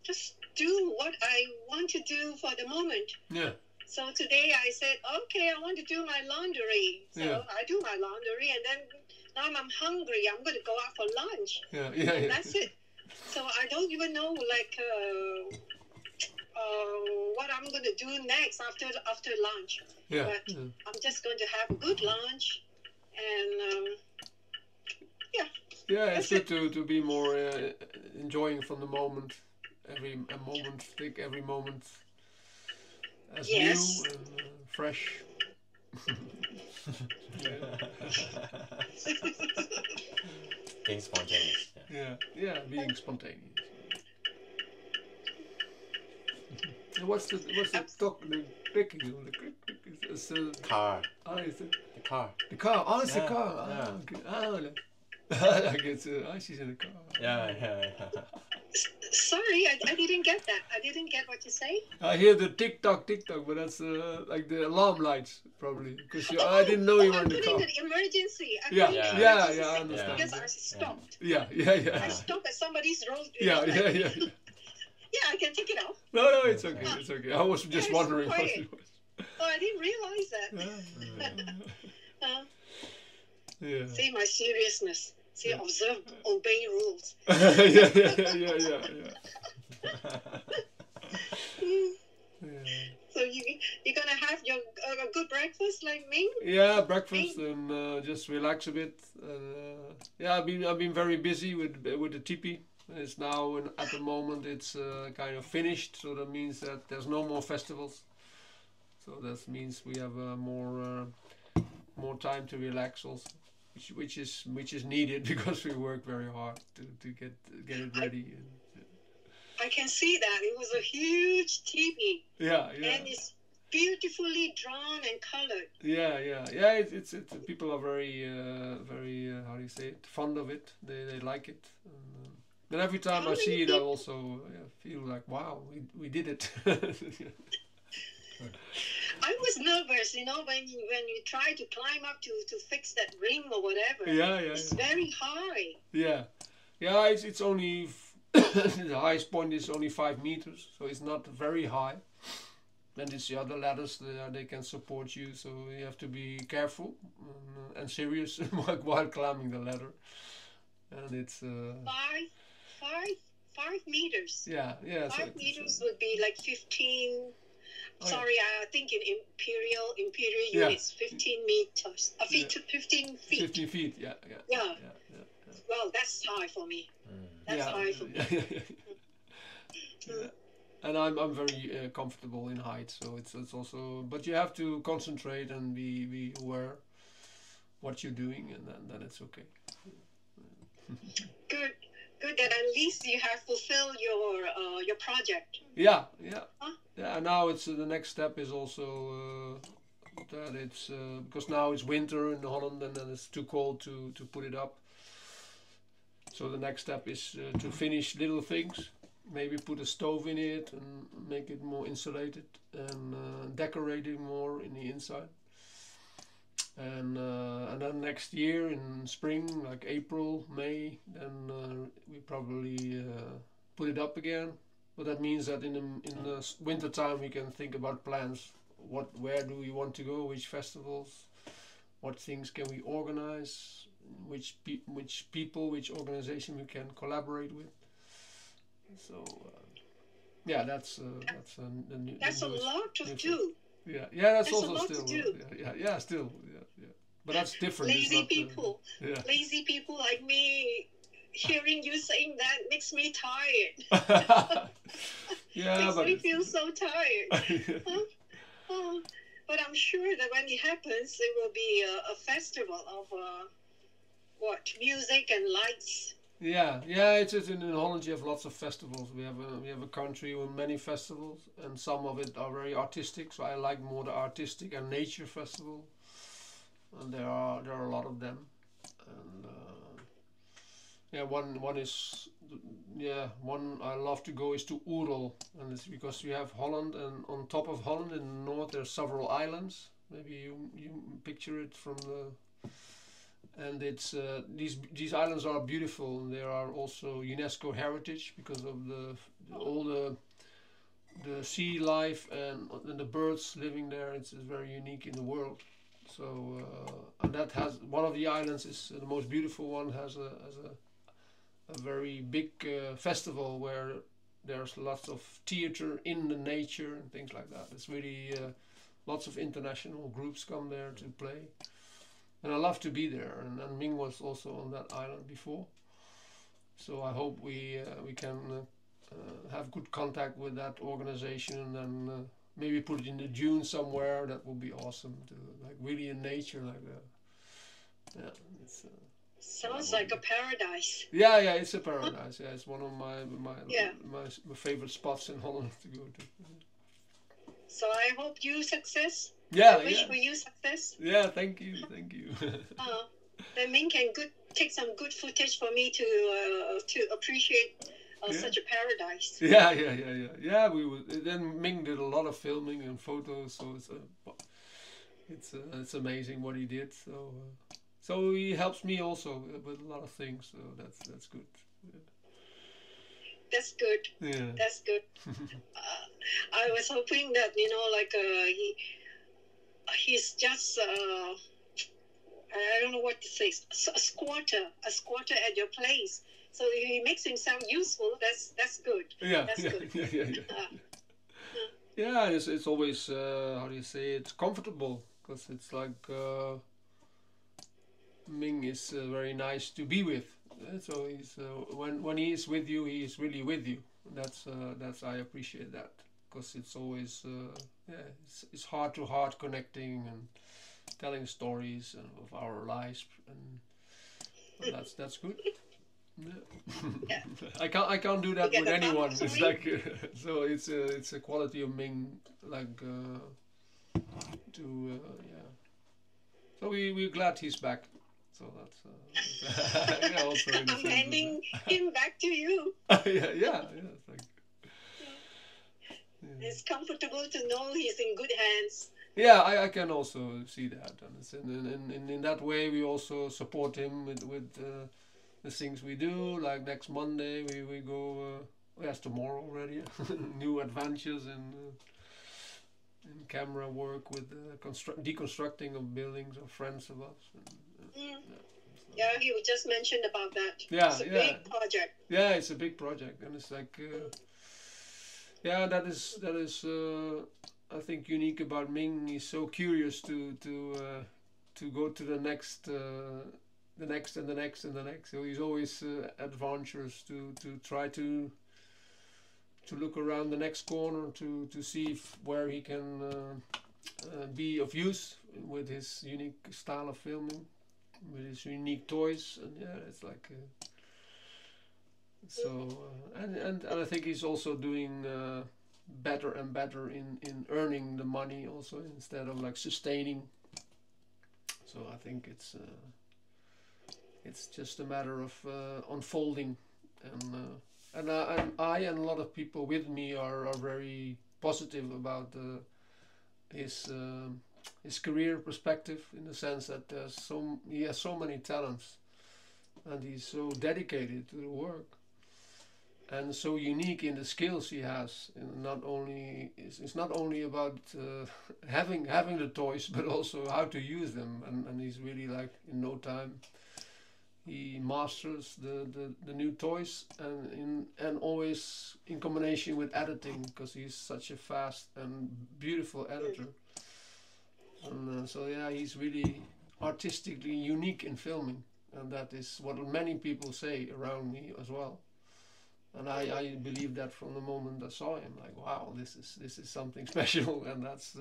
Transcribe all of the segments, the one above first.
just do what I want to do for the moment. Yeah. So today I said, okay, I want to do my laundry. So Yeah. I do my laundry, and then now I'm hungry. I'm going to go out for lunch. Yeah. Yeah. And Yeah. that's it. So I don't even know like what I'm going to do next after lunch. Yeah. But Yeah. I'm just going to have a good lunch, and yeah. Yeah, it's That's good it. to be more enjoying from the moment. Take every moment as new Yes. and fresh. Yeah. Being spontaneous. Yeah, yeah, being spontaneous. And what's the clicking on the click? Is Car. is it The car. the car? Oh, it's the Yeah, car. yeah. Ah, okay. I get she's in the car. Yeah. Sorry, I didn't get that. I didn't get what you say. I hear the tick tock, but that's like the alarm lights probably because I didn't know you were I'm in the putting car. the emergency. I'm Yeah, putting yeah, the yeah, emergency yeah, I signal understand. because Yeah, I stopped. yeah. I stopped at somebody's road. Yeah, like, yeah, yeah, yeah. yeah, I can take it off. No, it's okay, it's okay. I was just it's wondering what quiet. it was. Oh, I didn't realize that. Yeah. See my seriousness. See, observe, obey rules. Yeah. So you're gonna have your a good breakfast like me? Yeah, breakfast and just relax a bit. Yeah, I've been very busy with the tipi. It's now at the moment it's kind of finished, so that means that there's no more festivals. So that means we have more time to relax also, which is needed because we work very hard to get it ready. I can see that it was a huge TV. Yeah. And it's beautifully drawn and colored. Yeah. It's people are very how do you say it, fond of it. They like it. And every time I see it, I also feel like, wow, we did it. I was nervous, when you try to climb up to fix that ring or whatever. Yeah. It's very high. Yeah. It's only the highest point is only 5 meters, so it's not very high. And it's the other ladders they can support you, so you have to be careful and serious while climbing the ladder. And it's 5 meters. Yeah. 5 meters would be like 15. Sorry, I think in imperial units, 15 meters. 15 feet. 15 feet. Yeah. Well, that's high for me. That's high for me. Yeah. And I'm very comfortable in height, so it's also. But you have to concentrate and be aware what you're doing, and then it's okay. Good that at least you have fulfilled your project. Yeah. Huh? Yeah. Now it's the next step is also that it's because now it's winter in Holland and then it's too cold to put it up. So the next step is to finish little things. Maybe put a stove in it and make it more insulated and decorate it more in the inside. And then next year in spring, like April, May, then we probably put it up again. But that means that in the winter time we can think about plans. Where do we want to go? Which festivals? What things can we organize? Which people, which organization we can collaborate with? So that's a lot to do. Yeah, that's also also still still. still. But that's different. Lazy people like me, hearing you saying that makes me tired. Makes me feel so tired. But I'm sure that when it happens, it will be a festival of music and lights. Yeah. It's in Holland. You have lots of festivals. We have a country with many festivals, and some of it are very artistic. So I like more the artistic and nature festival, and there are a lot of them. And one I love to go is to Oerol, and it's because we have Holland, and on top of Holland in the north there's several islands. Maybe you picture it from the. And it's these islands are beautiful, and they are also UNESCO heritage because of all the the sea life and the birds living there. It's very unique in the world. So and that has one of the islands is the most beautiful one. Has a very big festival where there's lots of theater in the nature and things like that. It's really lots of international groups come there to play, and I love to be there. And Ming was also on that island before, so I hope we can have good contact with that organization and maybe put it in the June somewhere. That would be awesome to like really in nature like that. Yeah, it's. Sounds like a paradise. Yeah, it's a paradise. Yeah, it's one of Yeah. my favorite spots in Holland to go to. So I hope you success. Yeah, I wish yeah. for you success. Yeah, thank you. Then Ming can take some good footage for me to appreciate Yeah. such a paradise. Yeah. We would. Then Ming did a lot of filming and photos, so it's amazing what he did. So he helps me also with a lot of things. So that's good. That's good. Yeah. That's good. I was hoping that like he's just I don't know what to say, a squatter at your place. So if he makes himself useful, that's good. Yeah. That's good. Yeah, it's always how do you say, it's comfortable because it's like Ming is very nice to be with. So he's when he is with you, he is really with you. That's I appreciate that because it's always it's heart to heart connecting and telling stories of our lives, and that's good. Yeah. I can't do that with anyone. It's like so it's a quality of Ming like to yeah. So we're glad he's back. So that's yeah, also in the I'm handing him back to you. yeah. It's like, yeah. It's comfortable to know he's in good hands. Yeah, I can also see that, and it's in that way we also support him with the things we do. Like next Monday we go. Yes, tomorrow already. New adventures in camera work with deconstructing of buildings of friends of us. Yeah, you just mentioned about that. Yeah, it's a big project. Yeah, it's a big project, and it's like yeah, that is I think unique about Ming. He's so curious to go to the next and the next and the next. So he's always adventurous to try to look around the next corner to see where he can be of use with his unique style of filming, with his unique toys, and yeah, it's like so. And I think he's also doing better and better in earning the money also instead of like sustaining. So I think it's just a matter of unfolding, and I and a lot of people with me are very positive about his career perspective, in the sense that he has so many talents, and he's so dedicated to the work, and so unique in the skills he has. And it's not only about having the toys, but also how to use them, and he's really like in no time he masters the new toys, and always in combination with editing, because he's such a fast and beautiful editor. And so yeah, he's really artistically unique in filming, and that is what many people say around me as well. And I believe that from the moment I saw him, like, wow, this is something special, and that's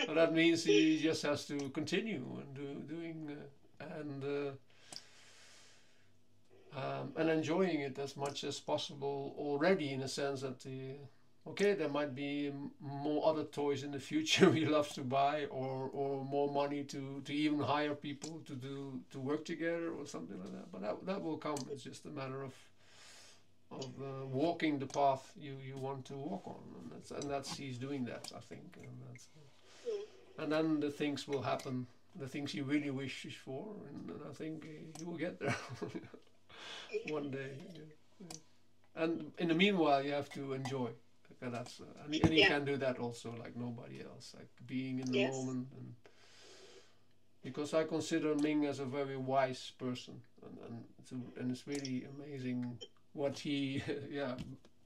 and that means he just has to continue and doing and enjoying it as much as possible already, in a sense that okay, there might be more other toys in the future he loves to buy, or more money to even hire people to work together or something like that. But that will come. It's just a matter of walking the path you want to walk on, and that's he's doing that, I think, and then the things will happen, the things he really wishes for, and I think he will get there one day. Yeah. And in the meanwhile, you have to enjoy. and that's and he can do that also like nobody else, like being in the moment. And because I consider Ming as a very wise person, and it's really amazing what he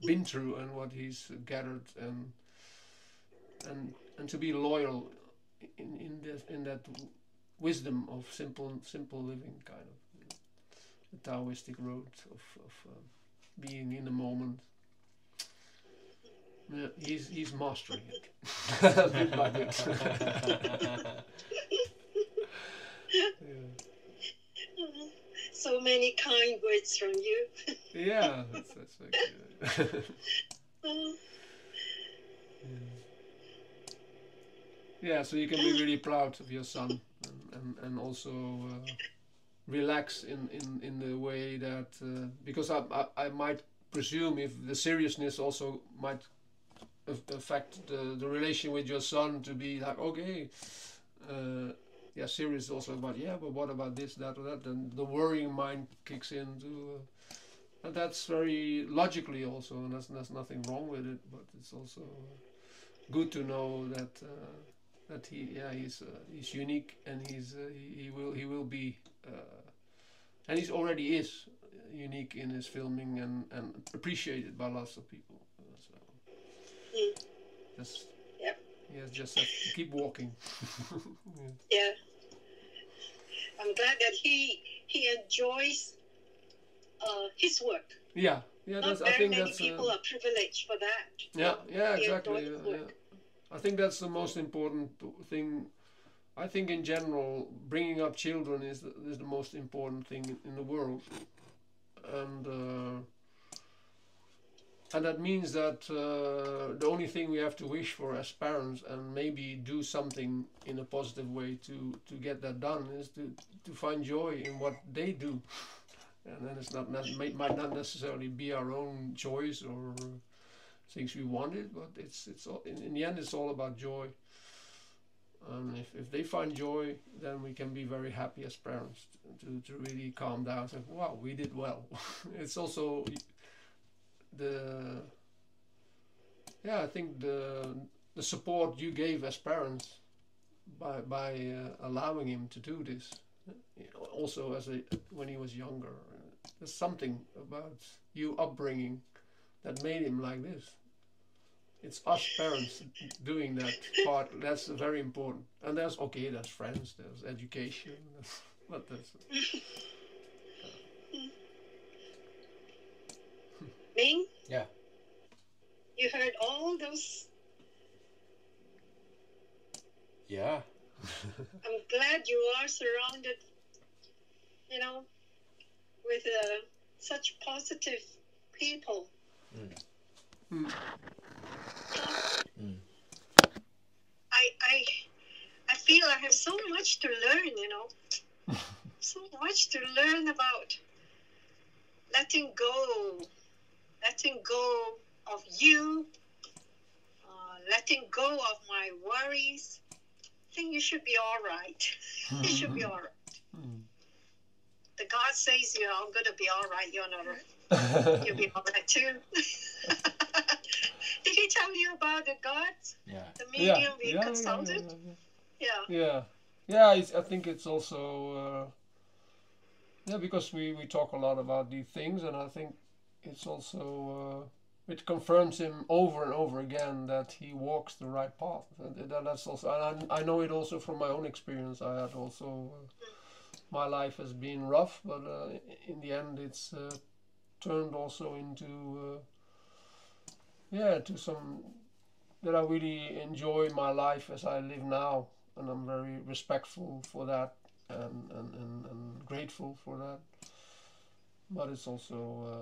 been through and what he's gathered, and to be loyal in that wisdom of simple living, kind of the Taoistic road of being in the moment. Yeah, he's mastering it bit by bit. So many kind words from you. Yeah, that's like, yeah. So you can be really proud of your son, and also relax in the way that because I might presume if the seriousness also might affect the relation with your son to be like, okay, serious also about, but what about this, that, or that, and the worrying mind kicks in to, and that's very logically also, and there's nothing wrong with it, but it's also good to know that he's unique, and he will be and he already is unique in his filming, and appreciated by lots of people. So just have to keep walking. Yeah, I'm glad that he enjoys his work. Yeah, Not very many people are privileged for that. Yeah, exactly. I think that's the most important thing. I think in general, bringing up children is the most important thing in the world, and that means that the only thing we have to wish for as parents, and maybe do something in a positive way to get that done, is to find joy in what they do, and then it's might not necessarily be our own choice or things we wanted, but it's all, in the end it's all about joy. If they find joy, then we can be very happy as parents to really calm down and say, wow, we did well. It's also I think the support you gave as parents by allowing him to do this, also when he was younger. There's something about you upbringing that made him like this. It's us parents doing that part. That's very important. And there's friends, there's education, but that's. Ming? Yeah. You heard all those? Yeah. I'm glad you are surrounded, with such positive people. I feel I have so much to learn, so much to learn about letting go of you, letting go of my worries. I think you should be all right. You should be all right. The God says I'm going to be all right. You'll be all right too. Did he tell you about the God? Yeah. The medium we consulted? Yeah. I think it's also because we talk a lot about these things, and I think it's also it confirms him over and over again that he walks the right path. And that's also, and I know it also from my own experience. I had also my life has been rough, but in the end it's turned also into to some that I really enjoy my life as I live now, and I'm very respectful for that, and grateful for that. But it's also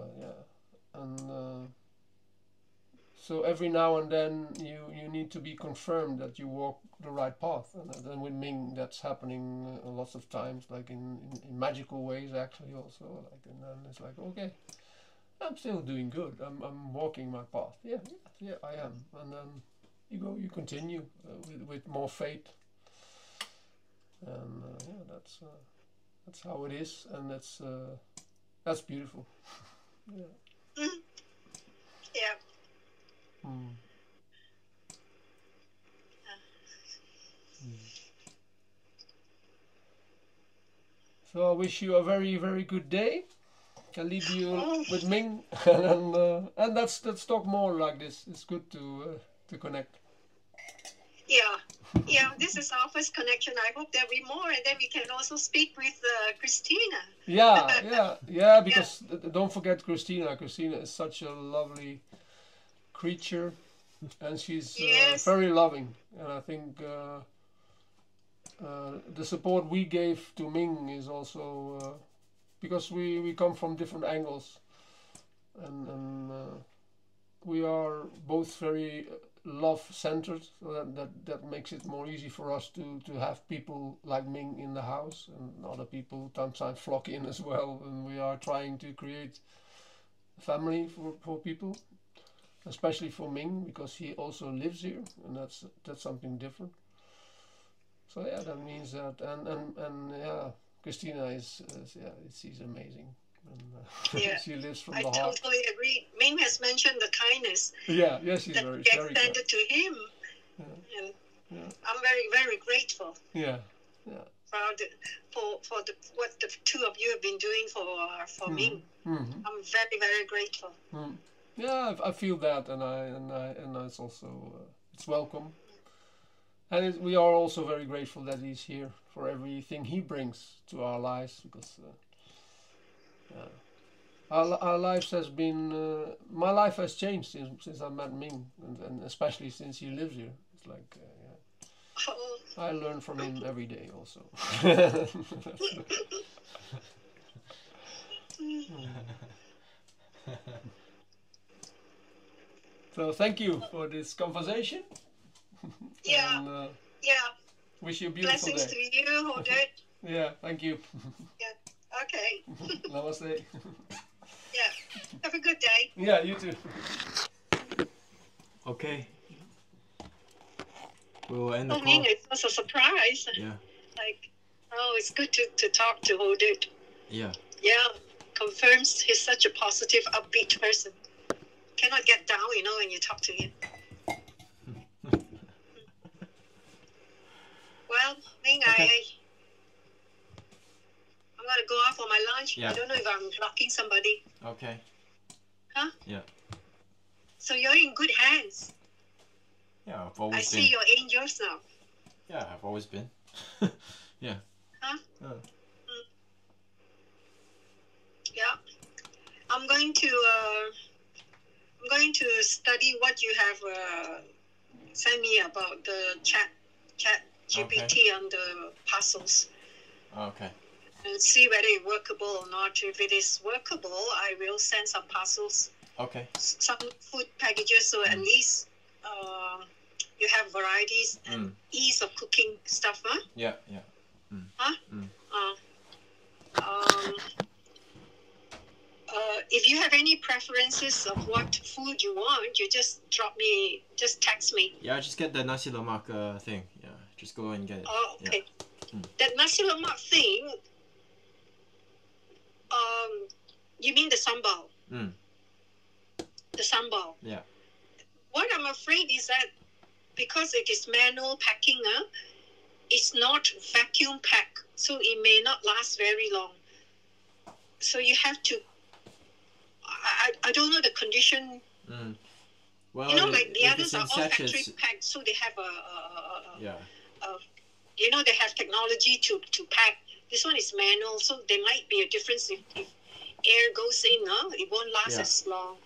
so every now and then you need to be confirmed that you walk the right path, and then with Ming that's happening lots of times, like in magical ways actually also, like, and then it's like, okay, I'm still doing good. I'm walking my path. Yeah, I am. And then you continue with more faith, and that's how it is, and that's beautiful. Yeah. So I wish you a very, very good day. I'll leave you Oh. with Ming, and let's talk more like this. It's good to connect. Yeah. Yeah, this is our first connection. I hope there'll be more, and then we can also speak with Christina. Yeah. Because don't forget Christina. Christina is such a lovely creature, and she's Yes. very loving. And I think the support we gave to Ming is also because we come from different angles, and we are both very love centered, so that makes it more easy for us to have people like Ming in the house, and other people sometimes flock in as well, and we are trying to create a family for people, especially for Ming because he also lives here, and that's something different. So yeah, that means that, and yeah, Christina is yeah, she's amazing, and Yeah. she lives from I the heart. totally agree. Ming has mentioned the kindness Yeah, she's that very we very kind. extended to him. Yeah. And Yeah. I'm very, very grateful Yeah. for what the two of you have been doing for Ming. Mm-hmm. I'm very, very grateful. Mm. Yeah, I feel that, and it's also it's welcome, and we are also very grateful that he's here for everything he brings to our lives, because yeah, our lives has been my life has changed since I met Ming, and especially since he lives here. It's like yeah, Oh, I learn from him every day also. So thank you for this conversation. yeah, And yeah. wish you a beautiful Blessings day. to you, Godert. Yeah, thank you. Okay. Namaste. Yeah. Have a good day. Yeah, you too. Okay. We'll end the For Ming, call. it was a surprise. Yeah. Like, oh, it's good to talk to Godert. Yeah. Yeah, confirms he's such a positive, upbeat person. Cannot get down, when you talk to him. Well, Ming, Okay. I'm gonna go out for my lunch. Yeah. I don't know if I'm blocking somebody. Okay. Huh? Yeah. So you're in good hands. Yeah, I've I always see been. your angels now. Yeah, I've always been. Yeah. Huh? Oh. Yeah. I'm going to study what you have sent me about the chat GPT on the puzzles. Okay. And see whether it's workable or not. If it is workable, I will send some puzzles, Okay. some food packages, so at least you have varieties and ease of cooking stuff, huh? Yeah. Huh? Mm. If you have any preferences of what food you want, you just text me. Yeah, just get the nasi lemak thing. Yeah, just go and get it. Oh, okay. Yeah. That nasi lemak thing, you mean the sambal? The sambal. Yeah. What I'm afraid is that because it is manual packing, it's not vacuum pack, so it may not last very long. So you have to. I don't know the condition. Well, like the others are all factory sachets, packed, so they have yeah. They have technology to pack. This one is manual, so there might be a difference if air goes in. It won't last as long.